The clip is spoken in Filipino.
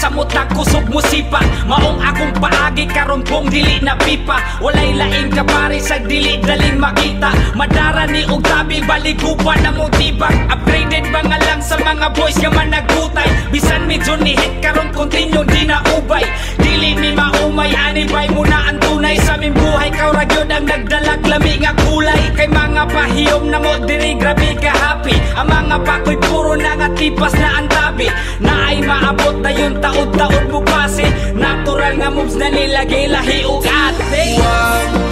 samot na kusog musipa. Maong akong paagi karon kong dili na pipa. Walay laing kapari sa dili daling makita. Madara ni og tabi baligupan na mo tibag. Upgraded mga lang sa mga boys nga man nagutay. Bisan medyo ni hit karon continue di na ubay. Dili mi maumay anibay mo na ang tunay sa aming buhay. Kaurag yun ang nagdalag lami nga kulay. Kay mga pahiyom na mo diri grabe ka happy. Ang mga pakoy puro na nga tipas na ang tabi. Na ay maabot na yung taod-taod mo pase. Natural nga moves na nilagay lahi o ate.